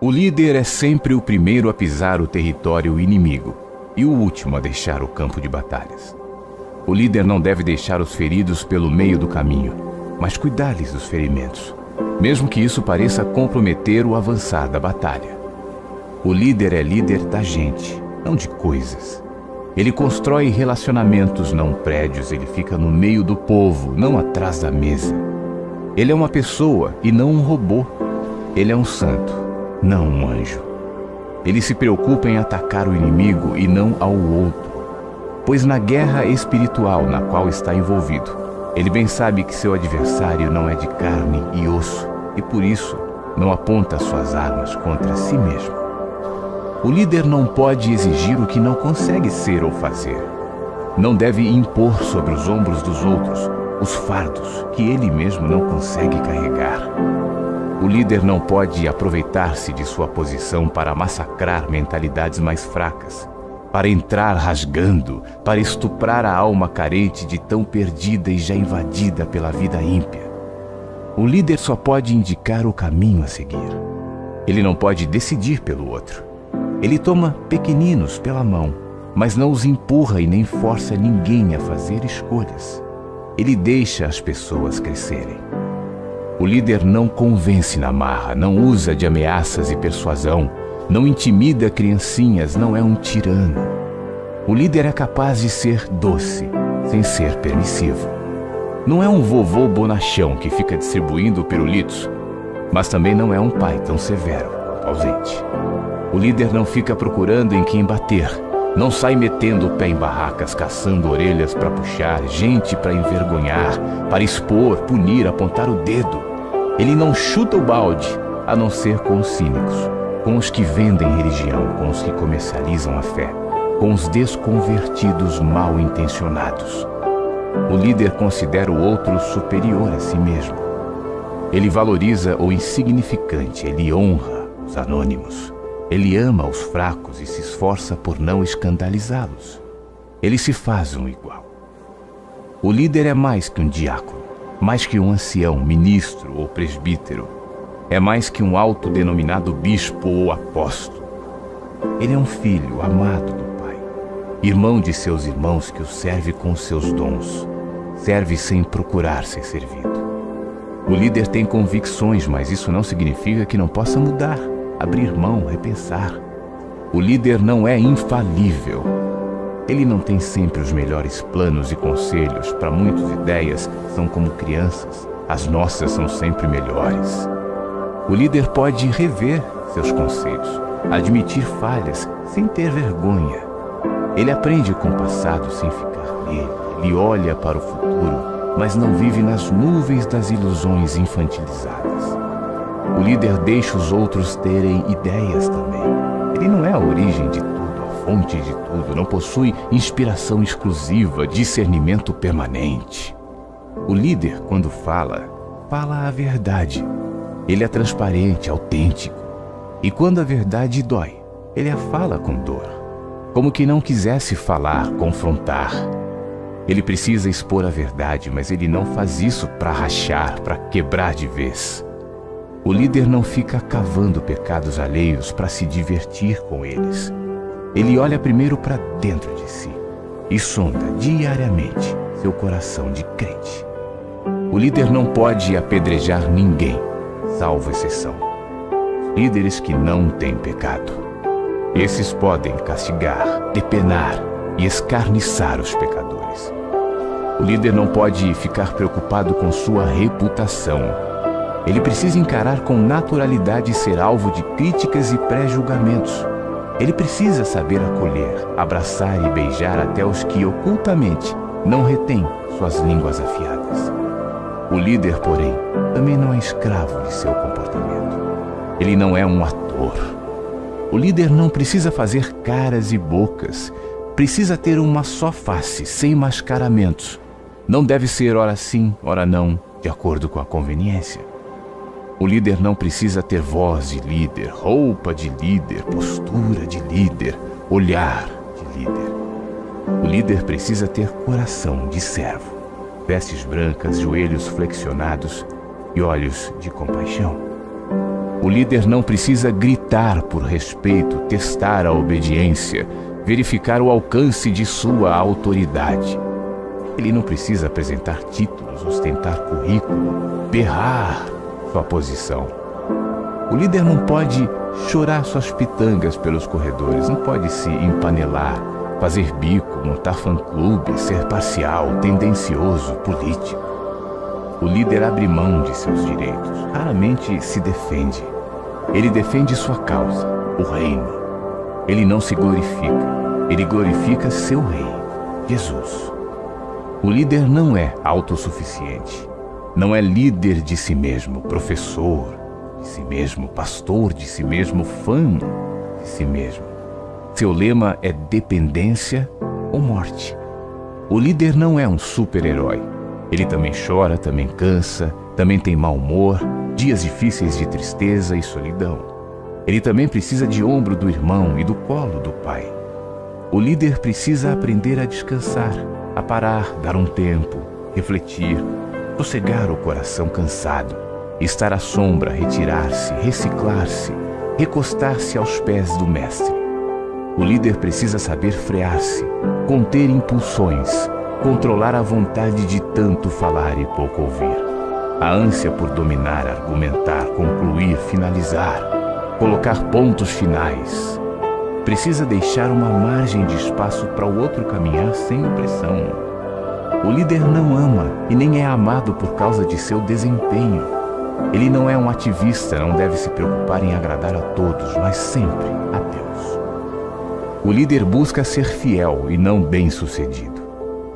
O líder é sempre o primeiro a pisar o território inimigo e o último a deixar o campo de batalhas. O líder não deve deixar os feridos pelo meio do caminho, mas cuidar-lhes dos ferimentos, mesmo que isso pareça comprometer o avançar da batalha. O líder é líder da gente, não de coisas. Ele constrói relacionamentos, não prédios. Ele fica no meio do povo, não atrás da mesa. Ele é uma pessoa e não um robô. Ele é um santo, não um anjo. Ele se preocupa em atacar o inimigo e não ao outro, pois na guerra espiritual na qual está envolvido, ele bem sabe que seu adversário não é de carne e osso e por isso não aponta suas armas contra si mesmo. O líder não pode exigir o que não consegue ser ou fazer. Não deve impor sobre os ombros dos outros os fardos que ele mesmo não consegue carregar. O líder não pode aproveitar-se de sua posição para massacrar mentalidades mais fracas, para entrar rasgando, para estuprar a alma carente de tão perdida e já invadida pela vida ímpia. O líder só pode indicar o caminho a seguir. Ele não pode decidir pelo outro. Ele toma pequeninos pela mão, mas não os empurra e nem força ninguém a fazer escolhas. Ele deixa as pessoas crescerem. O líder não convence na marra, não usa de ameaças e persuasão, não intimida criancinhas, não é um tirano. O líder é capaz de ser doce, sem ser permissivo. Não é um vovô bonachão que fica distribuindo pirulitos, mas também não é um pai tão severo, ausente. O líder não fica procurando em quem bater, não sai metendo o pé em barracas, caçando orelhas para puxar, gente para envergonhar, para expor, punir, apontar o dedo. Ele não chuta o balde, a não ser com os cínicos, com os que vendem religião, com os que comercializam a fé, com os desconvertidos mal intencionados. O líder considera o outro superior a si mesmo. Ele valoriza o insignificante, ele honra os anônimos. Ele ama os fracos e se esforça por não escandalizá-los. Ele se faz um igual. O líder é mais que um diácono, mais que um ancião, ministro ou presbítero. É mais que um autodenominado bispo ou apóstolo. Ele é um filho amado do Pai, irmão de seus irmãos que o serve com seus dons, serve sem procurar ser servido. O líder tem convicções, mas isso não significa que não possa mudar, abrir mão, repensar. O líder não é infalível. Ele não tem sempre os melhores planos e conselhos. Para muitas ideias são como crianças. As nossas são sempre melhores. O líder pode rever seus conselhos, admitir falhas sem ter vergonha. Ele aprende com o passado sem ficar nele. Ele olha para o futuro, mas não vive nas nuvens das ilusões infantilizadas. O líder deixa os outros terem ideias também. Ele não é a origem de tudo, a fonte de tudo, não possui inspiração exclusiva, discernimento permanente. O líder, quando fala a verdade. Ele é transparente, autêntico. E quando a verdade dói, ele a fala com dor, como que não quisesse falar, confrontar. Ele precisa expor a verdade, mas ele não faz isso para rachar, para quebrar de vez. O líder não fica cavando pecados alheios para se divertir com eles. Ele olha primeiro para dentro de si e sonda diariamente seu coração de crente. O líder não pode apedrejar ninguém, salvo exceção. Líderes que não têm pecado. Esses podem castigar, depenar e escarniçar os pecadores. O líder não pode ficar preocupado com sua reputação. Ele precisa encarar com naturalidade e ser alvo de críticas e pré-julgamentos. Ele precisa saber acolher, abraçar e beijar até os que ocultamente não retêm suas línguas afiadas. O líder, porém, também não é escravo de seu comportamento. Ele não é um ator. O líder não precisa fazer caras e bocas. Precisa ter uma só face, sem mascaramentos. Não deve ser ora sim, ora não, de acordo com a conveniência. O líder não precisa ter voz de líder, roupa de líder, postura de líder, olhar de líder. O líder precisa ter coração de servo, vestes brancas, joelhos flexionados e olhos de compaixão. O líder não precisa gritar por respeito, testar a obediência, verificar o alcance de sua autoridade. Ele não precisa apresentar títulos, ostentar currículo, berrar sua posição. O líder não pode chorar suas pitangas pelos corredores, não pode se empanelar, fazer bico, montar fã-clube, ser parcial, tendencioso, político. O líder abre mão de seus direitos, raramente se defende. Ele defende sua causa, o reino. Ele não se glorifica, ele glorifica seu rei, Jesus. O líder não é autossuficiente, não é líder de si mesmo, professor de si mesmo, pastor de si mesmo, fã de si mesmo. Seu lema é dependência ou morte. O líder não é um super-herói. Ele também chora, também cansa, também tem mau humor, dias difíceis de tristeza e solidão. Ele também precisa de ombro do irmão e do colo do pai. O líder precisa aprender a descansar, a parar, dar um tempo, refletir, sossegar o coração cansado, estar à sombra, retirar-se, reciclar-se, recostar-se aos pés do mestre. O líder precisa saber frear-se, conter impulsões, controlar a vontade de tanto falar e pouco ouvir. A ânsia por dominar, argumentar, concluir, finalizar, colocar pontos finais. Precisa deixar uma margem de espaço para o outro caminhar sem opressão. O líder não ama e nem é amado por causa de seu desempenho. Ele não é um ativista, não deve se preocupar em agradar a todos, mas sempre a Deus. O líder busca ser fiel e não bem-sucedido.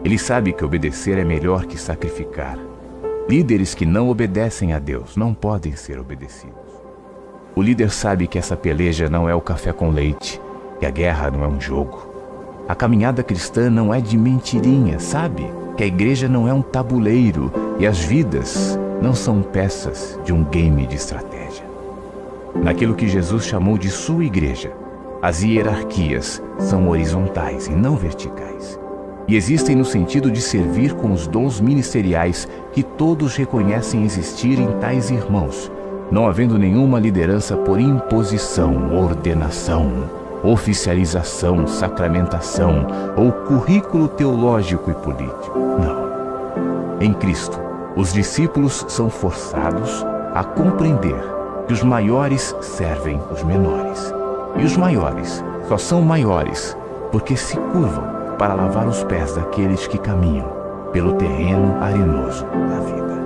Ele sabe que obedecer é melhor que sacrificar. Líderes que não obedecem a Deus não podem ser obedecidos. O líder sabe que essa peleja não é o café com leite, que a guerra não é um jogo. A caminhada cristã não é de mentirinha, sabe? Que a igreja não é um tabuleiro e as vidas não são peças de um game de estratégia. Naquilo que Jesus chamou de sua igreja, as hierarquias são horizontais e não verticais. E existem no sentido de servir com os dons ministeriais que todos reconhecem existir em tais irmãos, não havendo nenhuma liderança por imposição, ordenação, oficialização, sacramentação ou currículo teológico e político. Não. Em Cristo, os discípulos são forçados a compreender que os maiores servem os menores. E os maiores só são maiores porque se curvam para lavar os pés daqueles que caminham pelo terreno arenoso da vida.